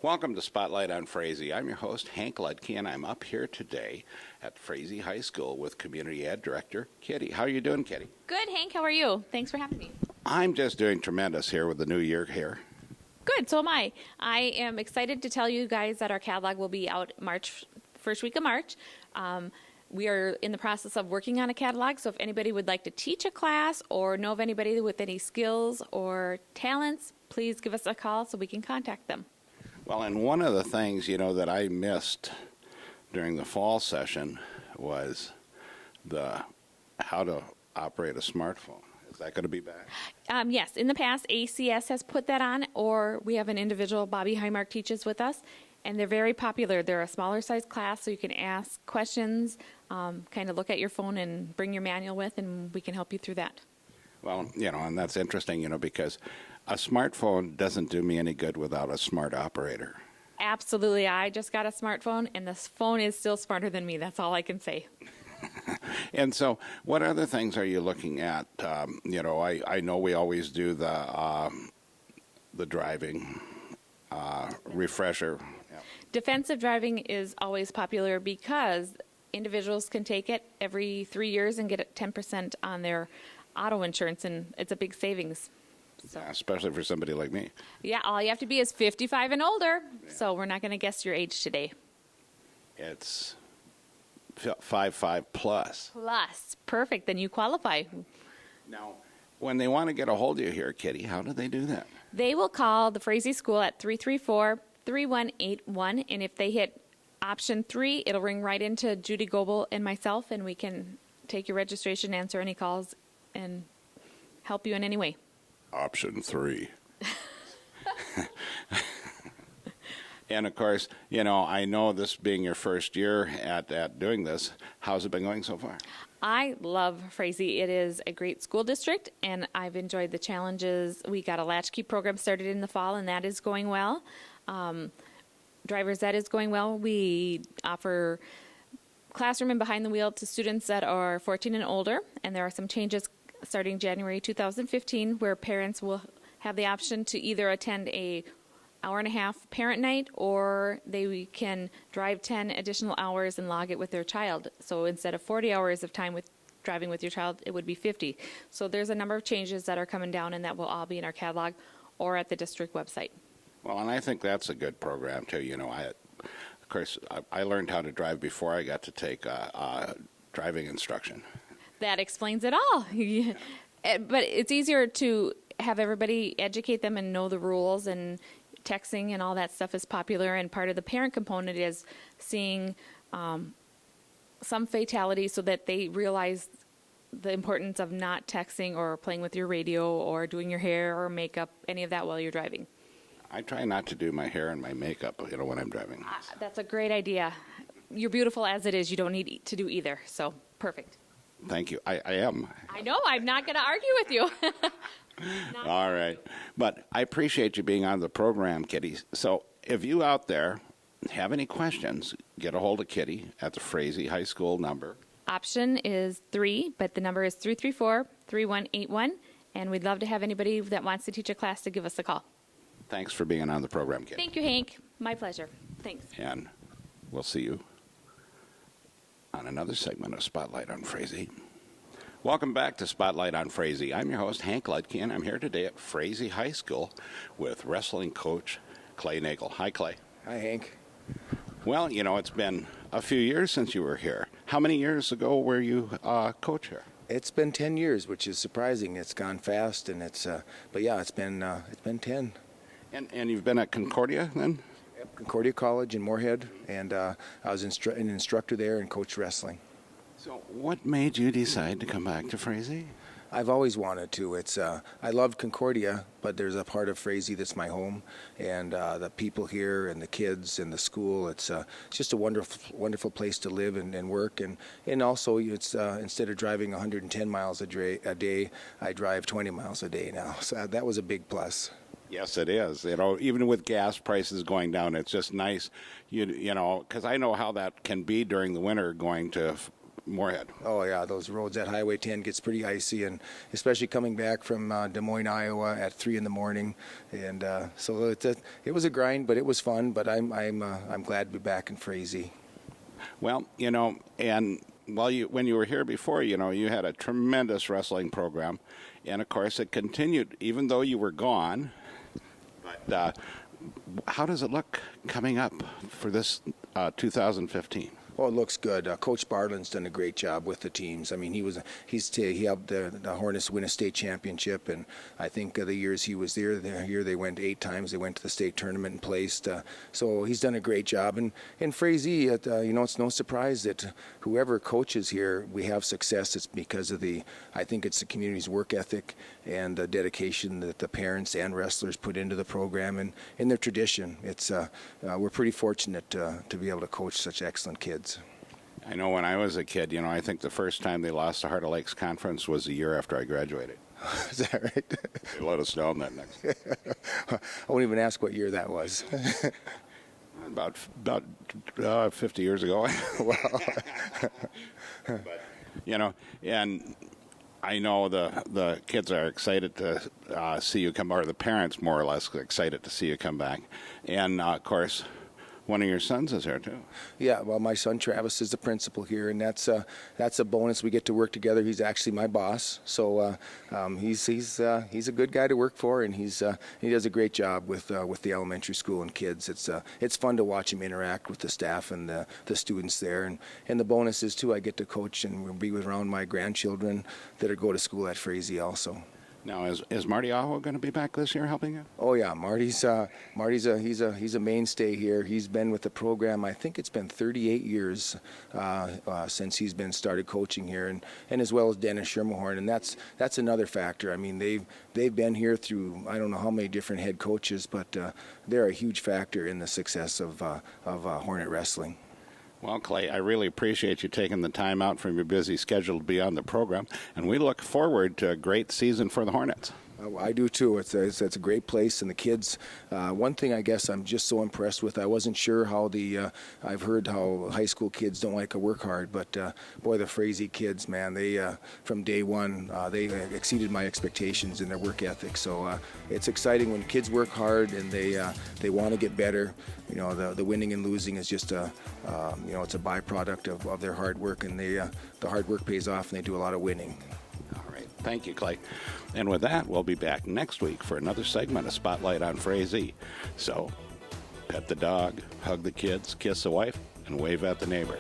Welcome to Spotlight on Frazee. I'm your host, Hank Ludke, and I'm up here today at Frazee High School with Community Ed Director Kitty. How are you doing, Kitty? Good, Hank. How are you? Thanks for having me. I'm just doing tremendous here with the new year here. Good, so am I. I am excited to tell you guys that our catalog will be out first week of March. We are in the process of working on a catalog, so if anybody would like to teach a class or know of anybody with any skills or talents, please give us a call so we can contact them. Well, and one of the things, that I missed during the fall session was how to operate a smartphone. Is that going to be back? Yes, in the past, ACS has put that on, or we have an individual, Bobby Highmark, teaches with us, and they're very popular. They're a smaller size class, so you can ask questions, kind of look at your phone and bring your manual with, and we can help you through that. Well, and that's interesting, because a smartphone doesn't do me any good without a smart operator. Absolutely. I just got a smartphone, and this phone is still smarter than me. That's all I can say. And so what other things are you looking at? I know we always do the driving refresher. Yeah. Defensive driving is always popular because individuals can take it every 3 years and get 10% on their auto insurance, and it's a big savings. So. Yeah, especially for somebody like me. Yeah, all you have to be is 55 and older, so we're not going to guess your age today. It's 55 plus. Plus. Perfect. Then you qualify. Now, when they want to get a hold of you here, Kitty, how do they do that? They will call the Frazee School at 334-3181, and if they hit option 3, it'll ring right into Judy Goebel and myself, and we can take your registration, answer any calls, and help you in any way. Option 3. And, of course, I know this being your first year at doing this, how's it been going so far? I love Frazee. It is a great school district, and I've enjoyed the challenges. We got a latchkey program started in the fall, and that is going well. Driver's Ed is going well. We offer classroom and behind the wheel to students that are 14 and older, and there are some changes starting January 2015 where parents will have the option to either attend a hour-and-a-half parent night, or they can drive 10 additional hours and log it with their child. So instead of 40 hours of time with driving with your child, it would be 50. So there's a number of changes that are coming down, and that will all be in our catalog or at the district website. Well, and I think that's a good program, too. Of course, I learned how to drive before I got to take driving instruction. That explains it all. But it's easier to have everybody educate them and know the rules, and texting and all that stuff is popular, and part of the parent component is seeing some fatality so that they realize the importance of not texting or playing with your radio or doing your hair or makeup, any of that while you're driving. I try not to do my hair and my makeup, when I'm driving. That's a great idea. You're beautiful as it is. You don't need to do either, so perfect. Thank you. I am. I know. I'm not going to argue with you. All right. But I appreciate you being on the program, Kitty. So if you out there have any questions, get a hold of Kitty at the Frazee High School number. Option is 3, but the number is 334-3181, and we'd love to have anybody that wants to teach a class to give us a call. Thanks for being on the program, Kitty. Thank you, Hank. My pleasure. Thanks. And we'll see you on another segment of Spotlight on Frazee. Welcome back to Spotlight on Frazee. I'm your host, Hank Ludke, and I'm here today at Frazee High School with wrestling coach Clay Nagel. Hi, Clay. Hi, Hank. Well, it's been a few years since you were here. How many years ago were you coach here? It's been 10 years, which is surprising. It's gone fast, and it's been 10. And you've been at Concordia then? Yep, Concordia College in Moorhead, and I was an instructor there and coached wrestling. So what made you decide to come back to Frazee? I've always wanted to. I loved Concordia, but there's a part of Frazee that's my home, and the people here and the kids and the school. It's just a wonderful place to live and work, and also it's instead of driving 110 miles a day, I drive 20 miles a day now. So that was a big plus. Yes, it is. Even with gas prices going down, it's just nice, because I know how that can be during the winter going to Moorhead. Oh yeah, those roads at Highway 10 gets pretty icy, and especially coming back from Des Moines, Iowa at 3 in the morning, and so it was a grind, but it was fun. But I'm glad to be back in Frazee. Well, and when you were here before, you had a tremendous wrestling program, and of course it continued even though you were gone. But how does it look coming up for this 2015? Oh, it looks good. Coach Bartlin's done a great job with the teams. I mean, he helped the Hornets win a state championship, and I think the years he was there, they went 8 times. They went to the state tournament and placed. So he's done a great job. And in Frazee, it's no surprise that whoever coaches here, we have success. It's because of I think it's the community's work ethic and the dedication that the parents and wrestlers put into the program and in their tradition. We're pretty fortunate to be able to coach such excellent kids. I know when I was a kid, I think the first time they lost the Heart of Lakes Conference was the year after I graduated. Is that right? They let us down that next year. I won't even ask what year that was. About 50 years ago. Wow. But, and I know the kids are excited to see you come, or the parents more or less excited to see you come back. And, of course, one of your sons is here, too. Yeah, well, my son Travis is the principal here, and that's a bonus. We get to work together. He's actually my boss, so he's a good guy to work for, and he does a great job with the elementary school and kids. It's fun to watch him interact with the staff and the students there, and the bonus is too, I get to coach and be around my grandchildren that go to school at Frazee also. Now, is Marty Aho going to be back this year helping you? Oh yeah, Marty's a mainstay here. He's been with the program. I think it's been 38 years since he's been started coaching here, and as well as Dennis Schermerhorn, and that's another factor. I mean, they've been here through I don't know how many different head coaches, but they're a huge factor in the success of Hornet wrestling. Well, Clay, I really appreciate you taking the time out from your busy schedule to be on the program, and we look forward to a great season for the Hornets. I do too. It's a great place, and the kids. One thing I guess I'm just so impressed with. I wasn't sure how I've heard how high school kids don't like to work hard, but boy, the Frazee kids, man, they from day one they exceeded my expectations in their work ethic. So it's exciting when kids work hard and they want to get better. The winning and losing is just it's a byproduct of their hard work, and the hard work pays off, and they do a lot of winning. All right. Thank you, Clay. And with that, we'll be back next week for another segment of Spotlight on Frazee. So, pet the dog, hug the kids, kiss the wife, and wave at the neighbor.